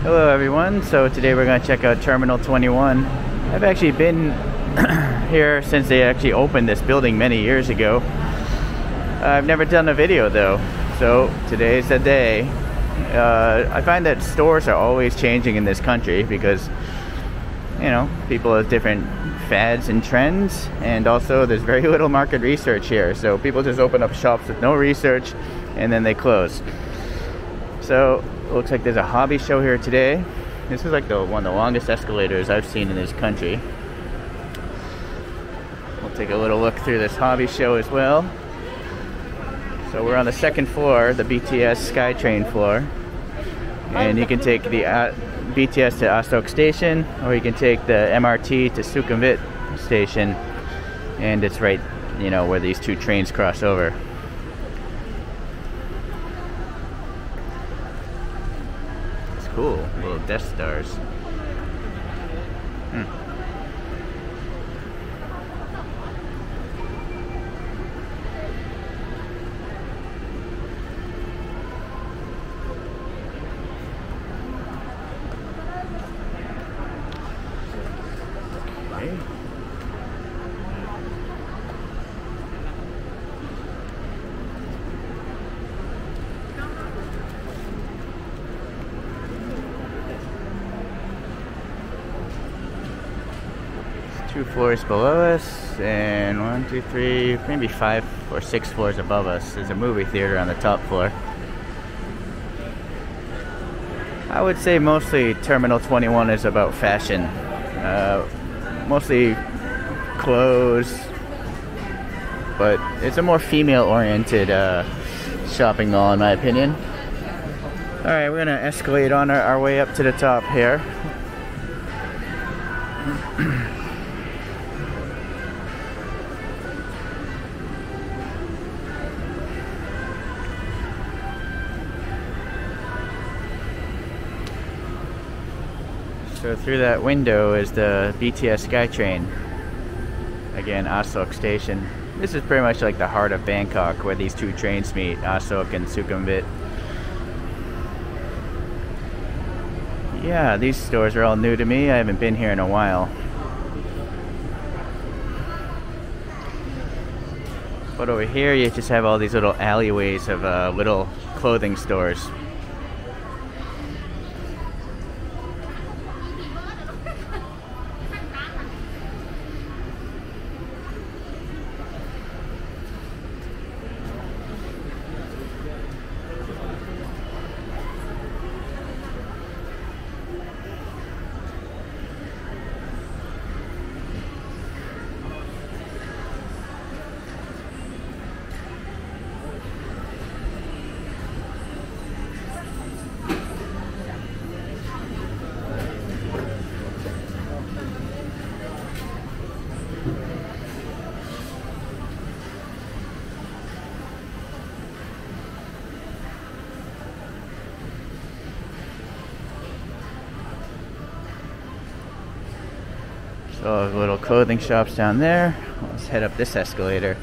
Hello everyone, so today we're going to check out Terminal 21. I've actually been here since they actually opened this building many years ago. I've never done a video though, so today's the day. I find that stores are always changing in this country because, you know, people have different fads and trends, and also there's very little market research here, so people just open up shops with no research and then they close. So it looks like there's a hobby show here today. This is like one of the longest escalators I've seen in this country. We'll take a little look through this hobby show as well. So we're on the second floor, the BTS SkyTrain floor. And you can take the BTS to Asok Station, or you can take the MRT to Sukhumvit Station. And it's right, you know, where these two trains cross over. Cool, little Death Stars. Okay. Two floors below us, and 1, 2, 3, maybe 5 or 6 floors above us. There's a movie theater on the top floor. I would say mostly Terminal 21 is about fashion. Mostly clothes, but it's a more female-oriented shopping mall in my opinion. Alright, we're gonna escalate on our way up to the top here. So through that window is the BTS SkyTrain. Again, Asok Station. This is pretty much like the heart of Bangkok, where these two trains meet, Asok and Sukhumvit. Yeah, these stores are all new to me. I haven't been here in a while. But over here you just have all these little alleyways of little clothing stores. So little clothing shops down there. Let's head up this escalator.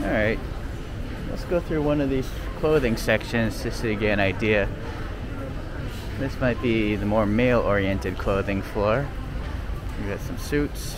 Alright, let's go through one of these clothing sections just to get an idea. This might be the more male-oriented clothing floor. We got some suits.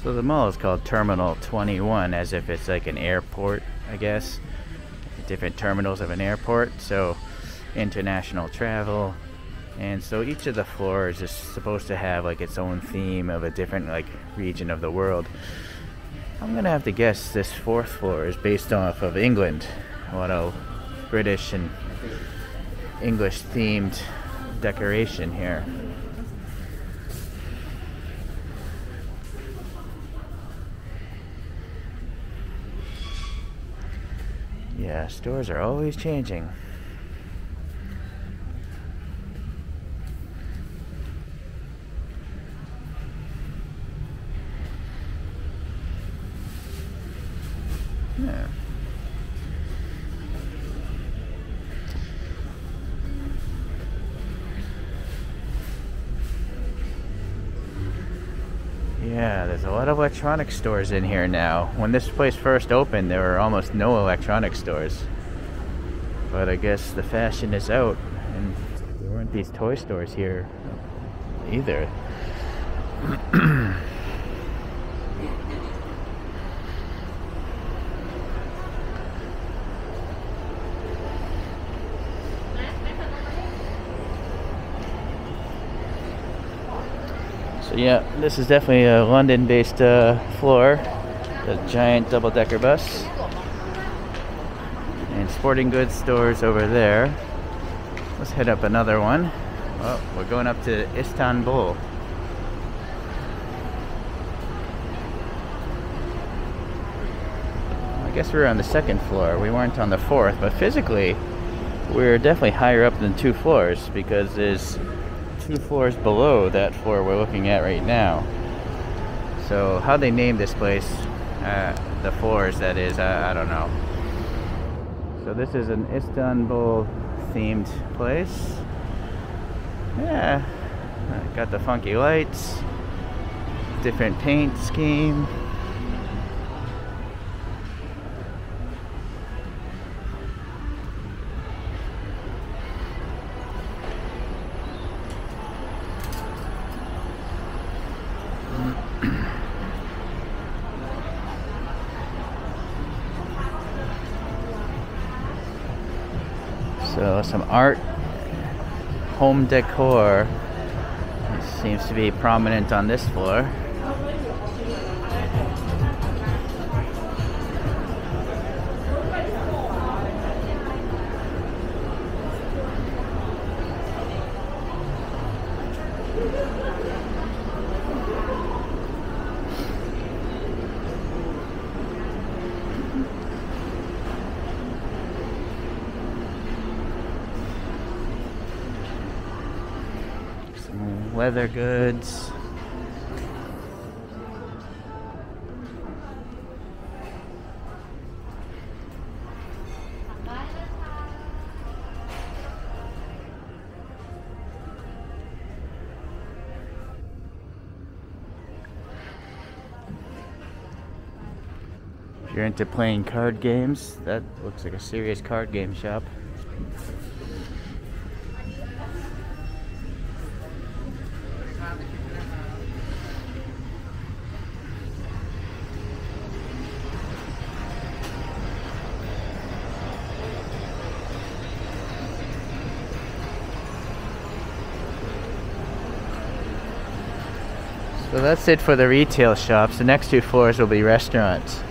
So the mall is called Terminal 21, as if it's like an airport, I guess. Different terminals of an airport, so international travel. And so each of the floors is supposed to have like its own theme of a different like region of the world. I'm gonna have to guess this fourth floor is based off of England. What a British and English themed decoration here. Yeah, stores are always changing. Yeah. Yeah, there's a lot of electronic stores in here now. When this place first opened, there were almost no electronic stores. But I guess the fashion is out, and there weren't these toy stores here either. So yeah, this is definitely a London-based floor. The giant double-decker bus. And sporting goods stores over there. Let's head up another one. Well, we're going up to Istanbul. I guess we were on the second floor. We weren't on the fourth, but physically, we're definitely higher up than 2 floors because there's 2 floors below that floor we're looking at right now. So how they named this place, the floors that is, I don't know. So this is an Istanbul themed place. Yeah, got the funky lights, different paint scheme. So some art, home decor seems to be prominent on this floor. Leather goods. If you're into playing card games, that looks like a serious card game shop. So that's it for the retail shops. The next 2 floors will be restaurants.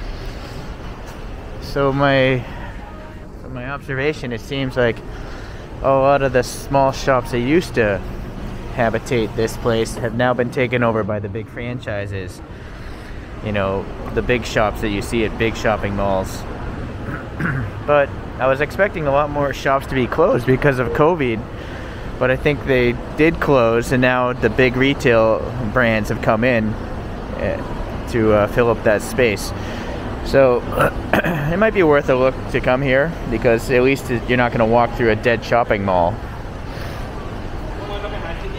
So from my observation, it seems like a lot of the small shops that used to habitate this place have now been taken over by the big franchises. You know, the big shops that you see at big shopping malls. But I was expecting a lot more shops to be closed because of COVID, but I think they did close, and now the big retail brands have come in to fill up that space. So it might be worth a look to come here, because at least you're not going to walk through a dead shopping mall.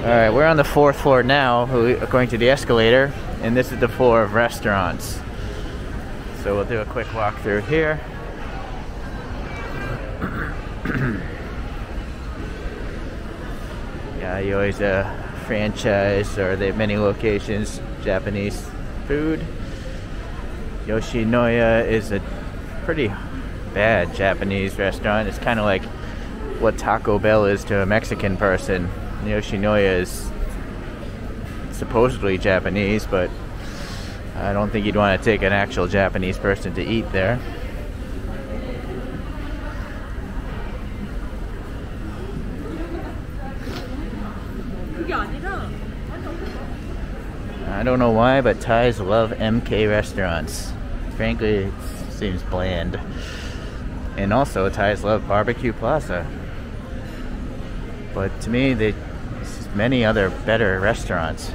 Alright, we're on the 4th floor now, according to the escalator, and this is the floor of restaurants. So we'll do a quick walk through here. Yeah, you always franchise, or they have many locations, Japanese food. Yoshinoya is a pretty bad Japanese restaurant. It's kind of like what Taco Bell is to a Mexican person. Yoshinoya is supposedly Japanese, but I don't think you'd want to take an actual Japanese person to eat there. I don't know why, but Thais love MK restaurants. Frankly, it seems bland. And also, Thais love Barbecue Plaza. But to me, there's many other better restaurants.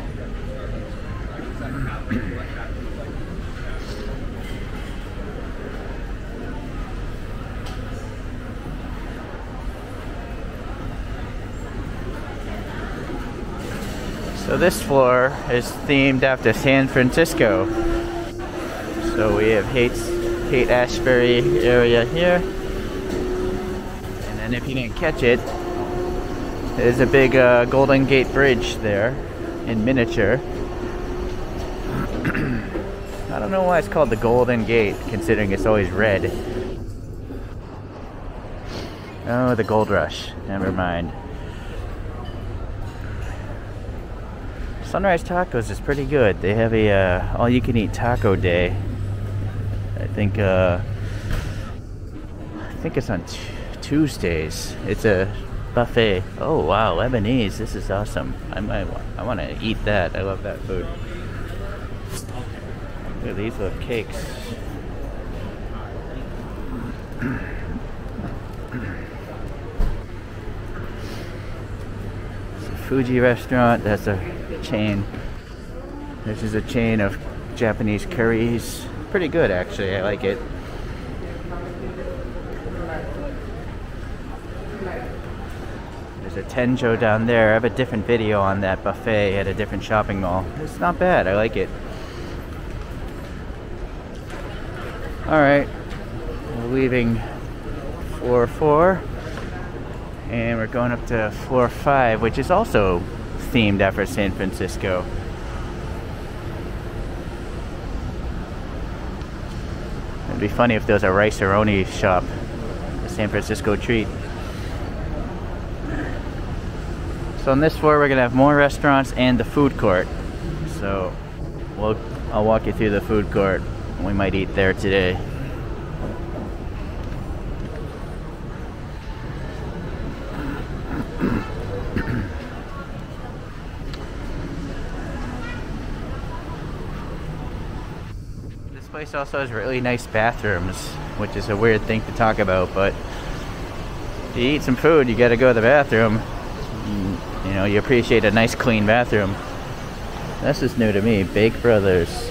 So this floor is themed after San Francisco. So we have Haight-Ashbury area here. And then if you didn't catch it, there's a big Golden Gate Bridge there in miniature. I don't know why it's called the Golden Gate, considering it's always red. Oh, the Gold Rush. Never mind. Sunrise Tacos is pretty good. They have a all-you-can-eat taco day. I think it's on Tuesdays. It's a buffet. Oh wow, Lebanese. This is awesome. I want to eat that. I love that food. Look at these little cakes. It's a Fuji restaurant. That's a chain. This is a chain of Japanese curries. Pretty good, actually. I like it. There's a Tenjo down there. I have a different video on that buffet at a different shopping mall. It's not bad. I like it. Alright, we're leaving floor 4 and we're going up to floor 5, which is also themed after San Francisco. It'd be funny if there was a rice-a-roni shop, a San Francisco treat. So on this floor we're gonna have more restaurants and the food court. So I'll walk you through the food court. We might eat there today. This place also has really nice bathrooms, which is a weird thing to talk about, but if you eat some food, you gotta go to the bathroom. You know, you appreciate a nice clean bathroom. This is new to me, Bake Brothers.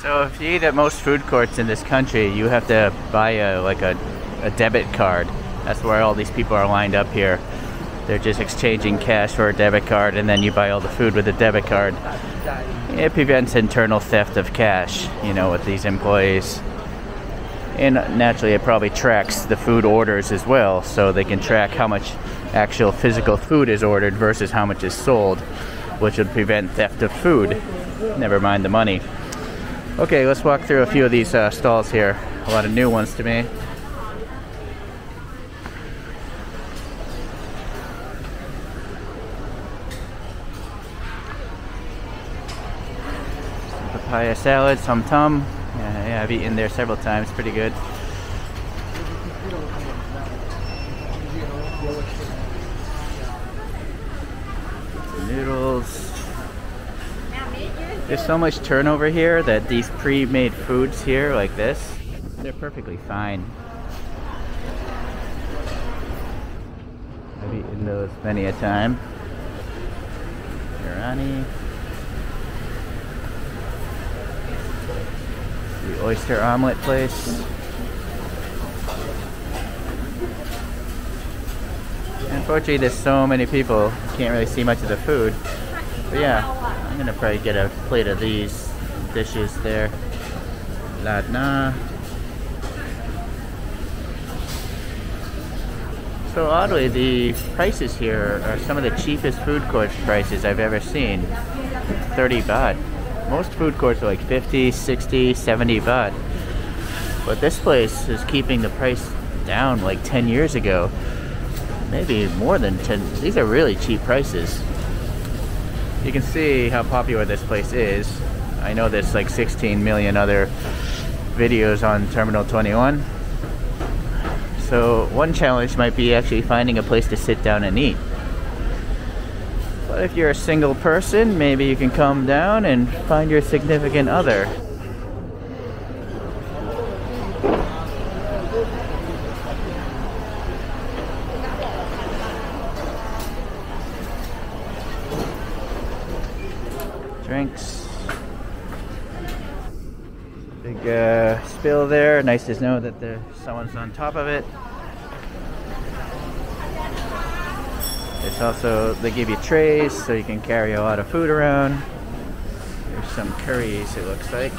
So if you eat at most food courts in this country, you have to buy a debit card. That's where all these people are lined up here. They're just exchanging cash for a debit card, and then you buy all the food with a debit card. It prevents internal theft of cash, you know, with these employees. And naturally, it probably tracks the food orders as well, so they can track how much actual physical food is ordered versus how much is sold, which would prevent theft of food. Never mind the money. Okay, let's walk through a few of these stalls here. A lot of new ones to me. Papaya salad, tum. Yeah, I've eaten there several times. Pretty good. Noodles. There's so much turnover here that these pre-made foods here like this, they're perfectly fine. I've eaten those many a time. Irani. The oyster omelet place. Unfortunately, there's so many people, you can't really see much of the food. But yeah, I'm gonna probably get a plate of these dishes there. Ladna. So oddly, the prices here are some of the cheapest food court prices I've ever seen. 30 baht. Most food courts are like 50, 60, 70 baht. But this place is keeping the price down like 10 years ago. Maybe more than 10. These are really cheap prices. You can see how popular this place is. I know there's like 16 million other videos on Terminal 21. So one challenge might be actually finding a place to sit down and eat. But if you're a single person, maybe you can come down and find your significant other. Drinks. Big spill there. Nice to know that someone's on top of it. There's also, they give you trays so you can carry a lot of food around. There's some curries, it looks like.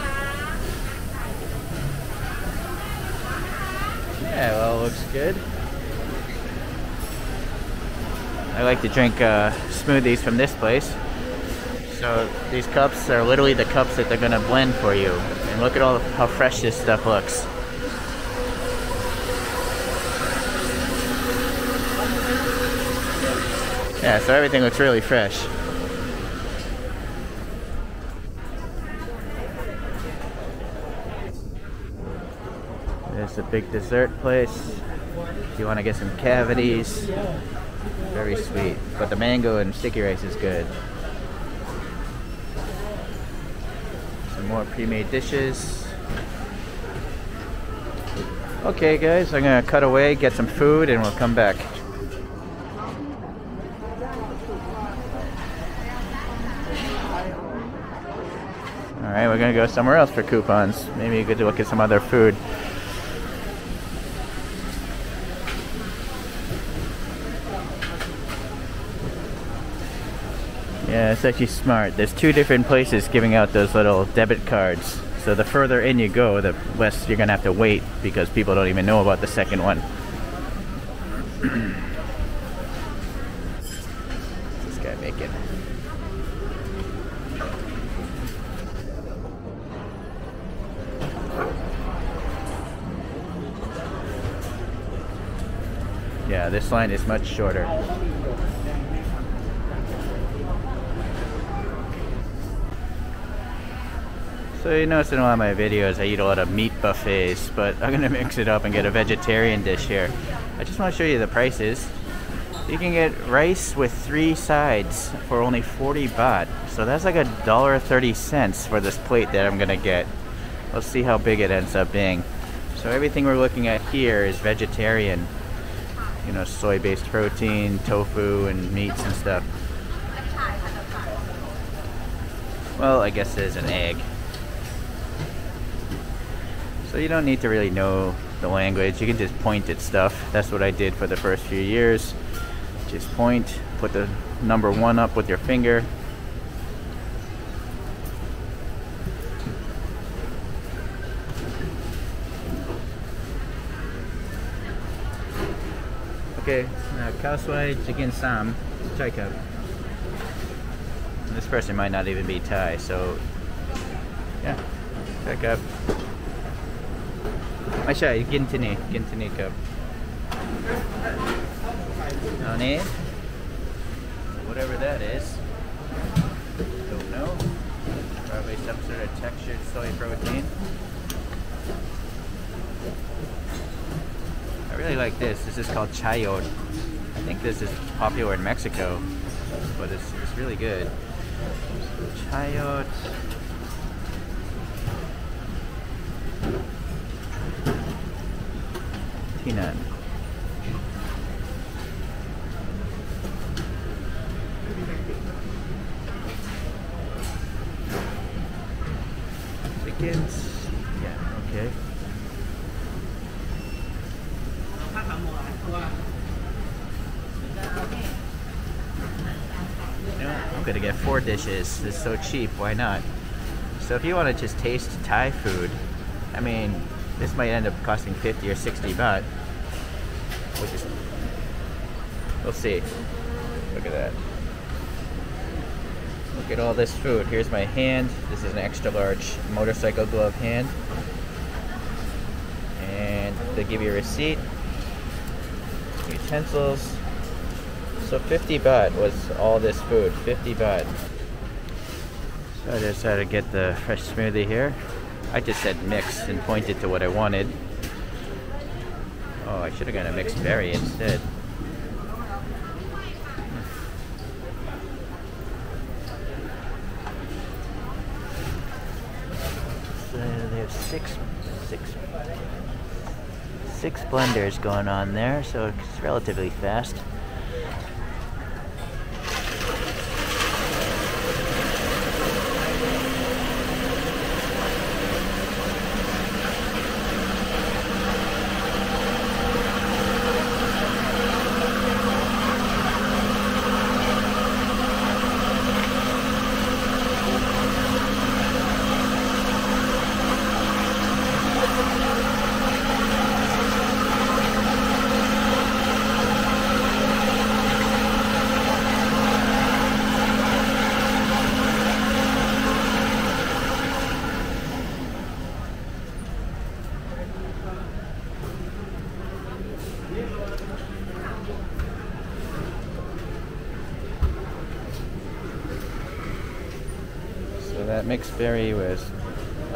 Yeah, well, it looks good. I like to drink smoothies from this place. So these cups are literally the cups that they're gonna blend for you. And look at how fresh this stuff looks. Yeah, so everything looks really fresh. There's a big dessert place. If you want to get some cavities. Very sweet. But the mango and sticky rice is good. Some more pre-made dishes. Okay guys, I'm gonna cut away, get some food, and we'll come back. Alright, we're gonna go somewhere else for coupons. Maybe you could look at some other food. Yeah, it's actually smart. There's two different places giving out those little debit cards. So the further in you go, the less you're gonna have to wait because people don't even know about the second one. What's this guy making? Yeah, this line is much shorter. So you notice in a lot of my videos I eat a lot of meat buffets, but I'm gonna mix it up and get a vegetarian dish here. I just want to show you the prices. You can get rice with 3 sides for only 40 baht. So that's like $1.30 for this plate that I'm gonna get. Let's see how big it ends up being. So everything we're looking at here is vegetarian. You know, soy-based protein, tofu, and meats and stuff. Well, I guess there's an egg. So you don't need to really know the language. You can just point at stuff. That's what I did for the first few years. Just point, put the number 1 up with your finger. Okay, khao suai chicken sam chai cup. This person might not even be Thai, so yeah, chai cup.ไม่ใช่กินที่นี่ครับเอานี้ whatever that is, don't know, probably some sort of textured soy protein. I really like this. This is called chayote. I think this is popular in Mexico, but it's really good. Chayote. Tinan. Chickens. Yeah, okay. You know, I'm gonna get 4 dishes. It's so cheap, why not? So if you want to just taste Thai food, I mean, this might end up costing 50 or 60 baht, which is, we'll see. Look at that. Look at all this food. Here's my hand. This is an extra large motorcycle glove hand. And they give you a receipt. Utensils. So 50 baht was all this food. 50 baht. So I decided to get the fresh smoothie here. I just said mix and pointed to what I wanted. Oh, I should have got a mixed berry instead. So they have six blenders going on there, so it's relatively fast. That mixed berry was,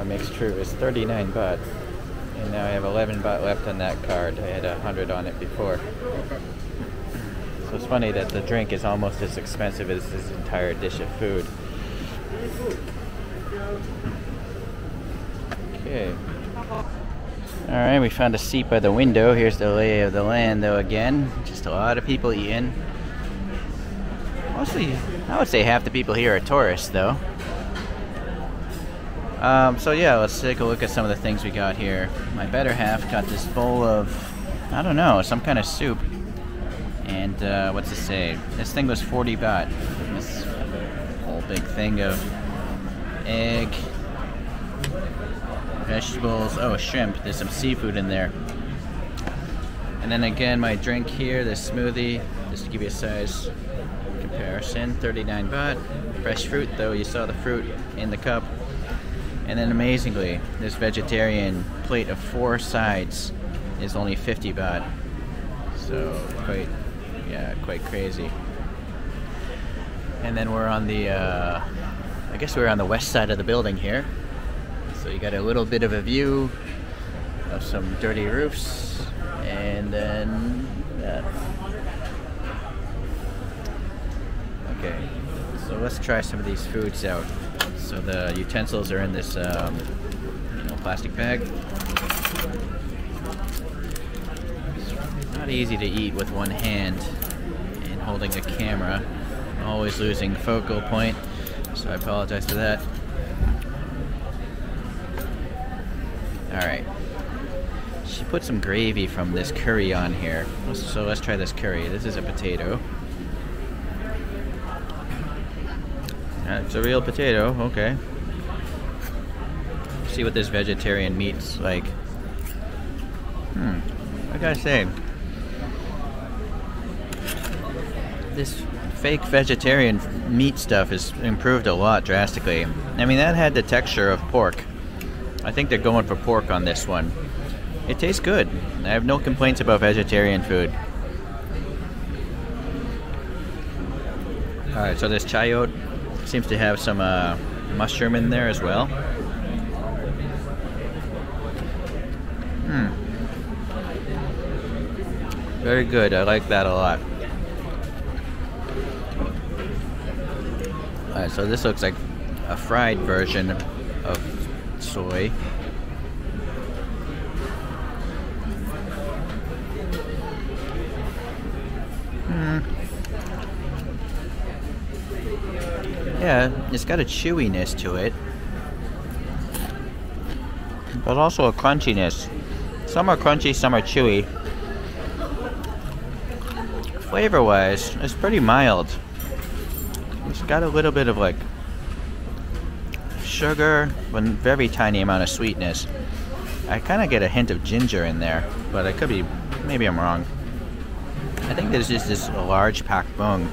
mixed fruit was 39 baht, and now I have 11 baht left on that card. I had 100 on it before. So it's funny that the drink is almost as expensive as this entire dish of food. Okay. Alright, we found a seat by the window. Here's the lay of the land though again. Just a lot of people eating. Mostly, I would say half the people here are tourists though. So yeah, let's take a look at some of the things we got here. My better half got this bowl of, I don't know, some kind of soup. And what's it say? This thing was 40 baht. This whole big thing of egg, vegetables, oh, shrimp. There's some seafood in there. And then again, my drink here, this smoothie, just to give you a size comparison, 39 baht. Fresh fruit though, you saw the fruit in the cup. And then amazingly, this vegetarian plate of 4 sides is only 50 baht. So quite crazy. And then we're on the, I guess we're on the west side of the building here. So you got a little bit of a view of some dirty roofs, and then that. Okay, so let's try some of these foods out. So the utensils are in this plastic bag. It's not easy to eat with one hand and holding a camera. I'm always losing focal point, so I apologize for that. Alright. She put some gravy from this curry on here. So let's try this curry. This is a potato. It's a real potato, okay. See what this vegetarian meat's like. I gotta say, this fake vegetarian meat stuff has improved a lot drastically. I mean, that had the texture of pork. I think they're going for pork on this one. It tastes good. I have no complaints about vegetarian food. Alright, so this chayote seems to have some mushroom in there as well. Very good. I like that a lot. Alright, so this looks like a fried version of soy. Yeah, it's got a chewiness to it, but also a crunchiness. Some are crunchy, some are chewy. Flavor-wise, it's pretty mild. It's got a little bit of like sugar, but very tiny amount of sweetness. I kind of get a hint of ginger in there, but I could be, maybe I'm wrong. I think there's just this large pak bung.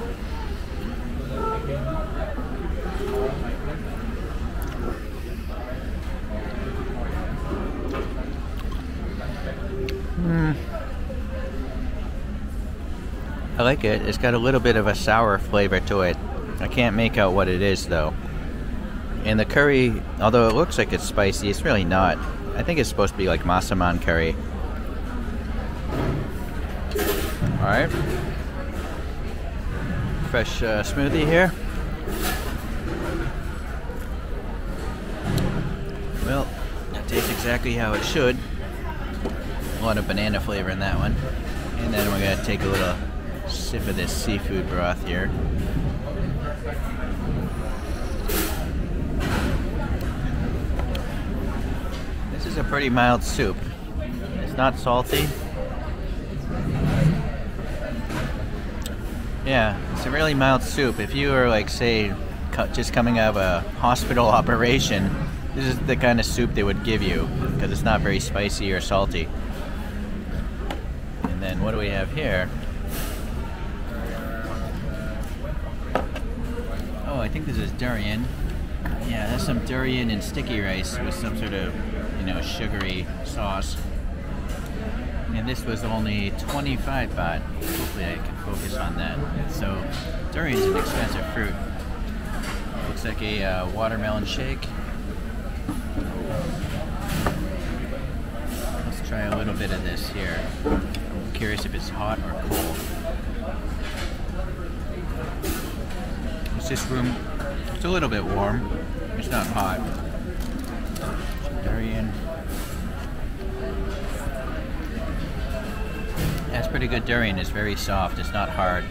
I like it. It's got a little bit of a sour flavor to it. I can't make out what it is though. And the curry, although it looks like it's spicy, it's really not. I think it's supposed to be like masaman curry. Alright. Fresh smoothie here. Well, it tastes exactly how it should. A lot of banana flavor in that one. And then we're going to take a little sip of this seafood broth here. This is a pretty mild soup. It's not salty. Yeah, it's a really mild soup. If you were like, say, just coming out of a hospital operation, this is the kind of soup they would give you because it's not very spicy or salty. And then what do we have here? Oh, I think this is durian. Yeah, that's some durian and sticky rice with some sort of, you know, sugary sauce. And this was only 25 baht. Hopefully I can focus on that. So, durian's an expensive fruit. Looks like a watermelon shake. Let's try a little bit of this here. I'm curious if it's hot or cold. It's just room. It's a little bit warm. It's not hot. Durian. That's pretty good durian. It's very soft. It's not hard.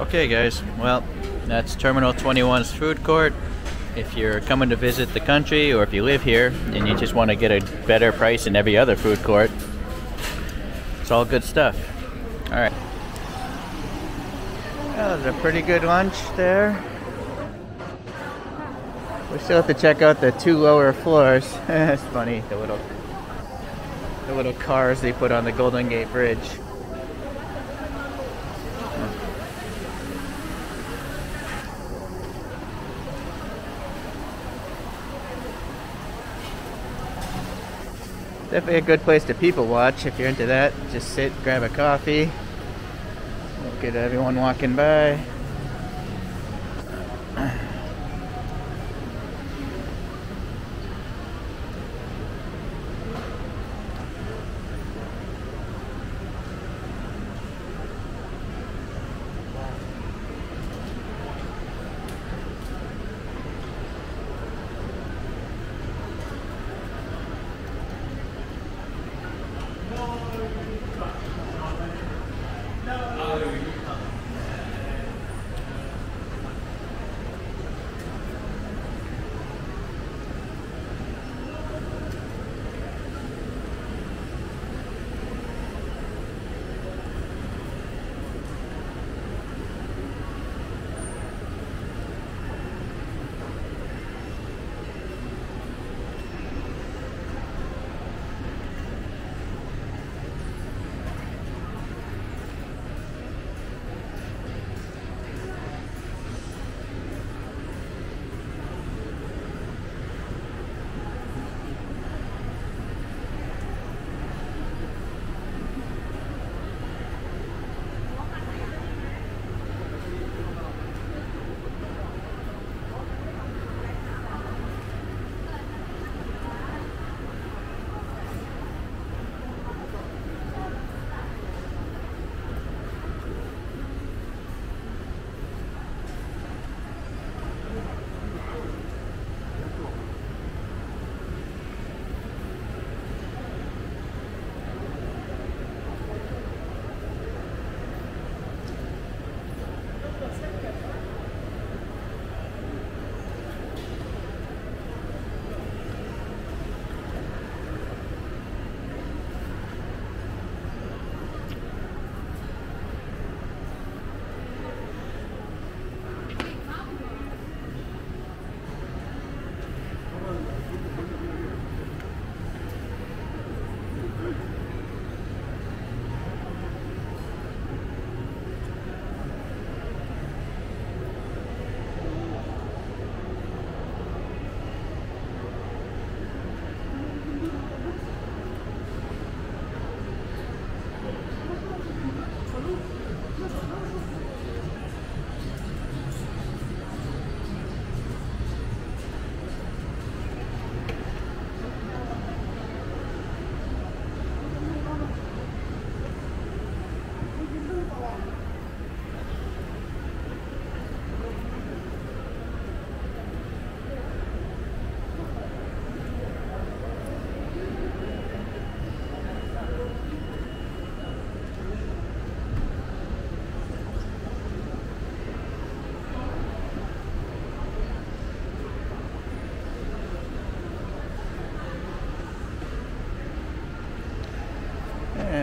Okay, guys. Well, that's Terminal 21's food court. If you're coming to visit the country, or if you live here and you just want to get a better price than every other food court, it's all good stuff. All right. That was a pretty good lunch there. We still have to check out the 2 lower floors. It's funny, the little cars they put on the Golden Gate Bridge. Definitely a good place to people watch if you're into that. Just sit, grab a coffee. Look at everyone walking by.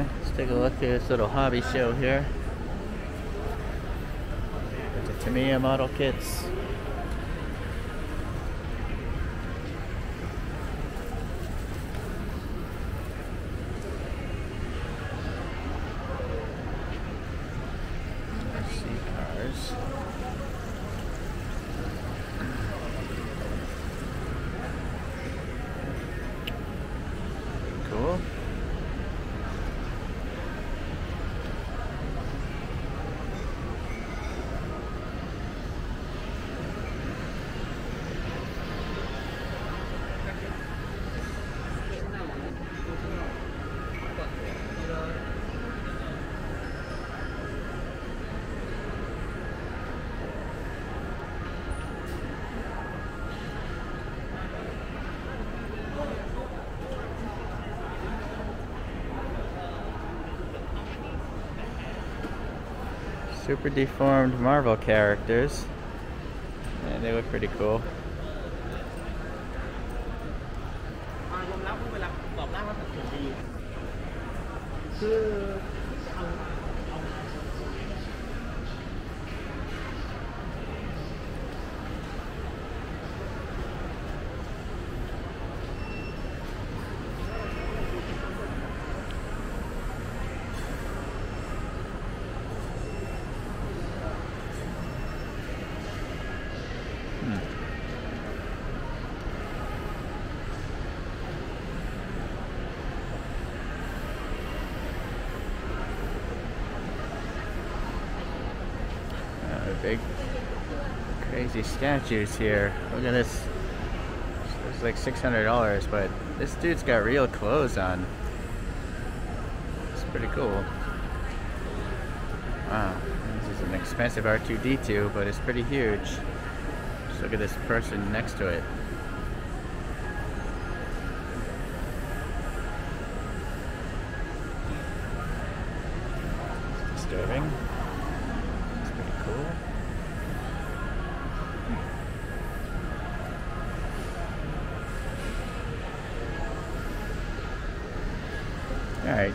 Let's take a look at this little hobby show here. The Tamiya model kits. Cars. Cool. Super deformed Marvel characters. And they look pretty cool. Big crazy statues here. Look at this. It's like $600, but this dude's got real clothes on. It's pretty cool. Wow, this is an expensive R2-D2, but it's pretty huge. Just look at this person next to it. It's disturbing. It's pretty cool. Alright.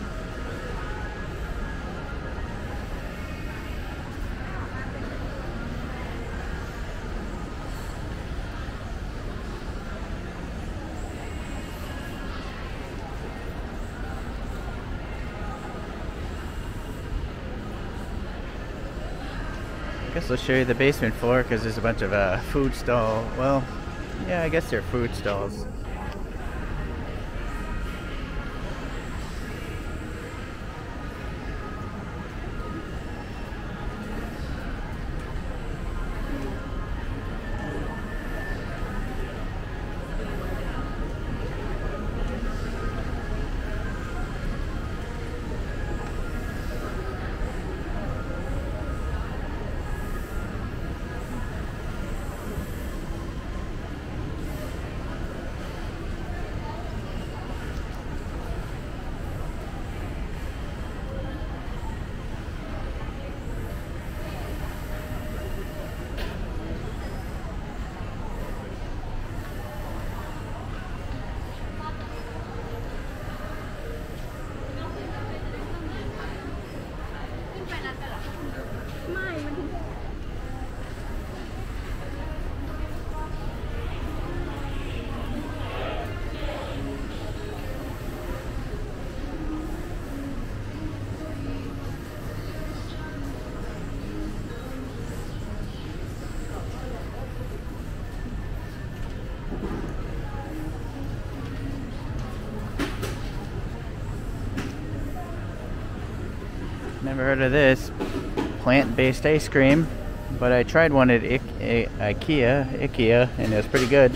I guess I'll show you the basement floor because there's a bunch of food stall. Well, yeah, I guess they're food stalls. Never heard of this plant-based ice cream, but I tried one at IKEA, and it was pretty good.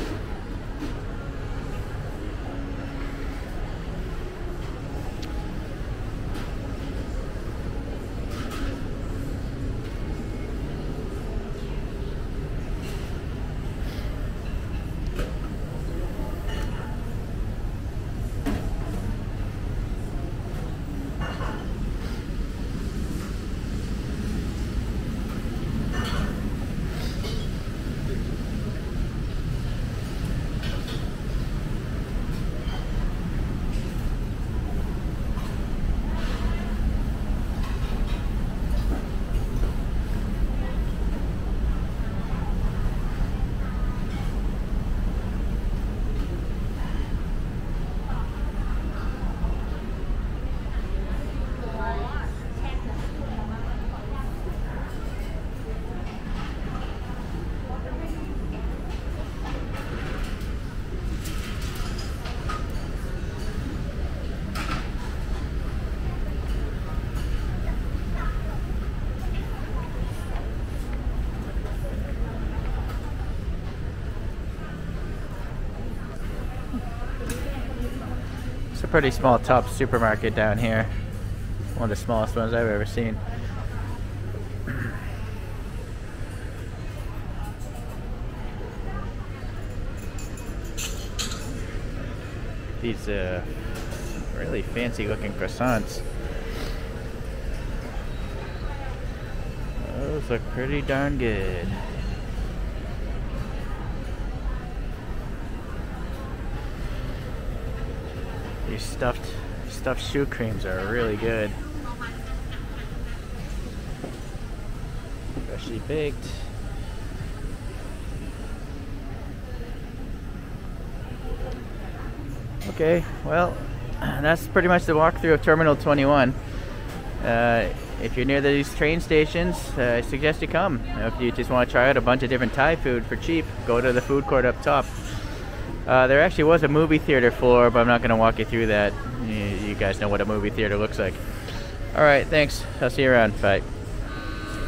pretty small top supermarket down here. One of the smallest ones I've ever seen. These really fancy looking croissants. Those look pretty darn good. These stuffed shoe creams are really good. Freshly baked. Okay, well, that's pretty much the walkthrough of Terminal 21. If you're near these train stations, I suggest you come. If you just want to try out a bunch of different Thai food for cheap, go to the food court up top. There actually was a movie theater floor, but I'm not going to walk you through that. You guys know what a movie theater looks like. Alright, thanks. I'll see you around. Bye.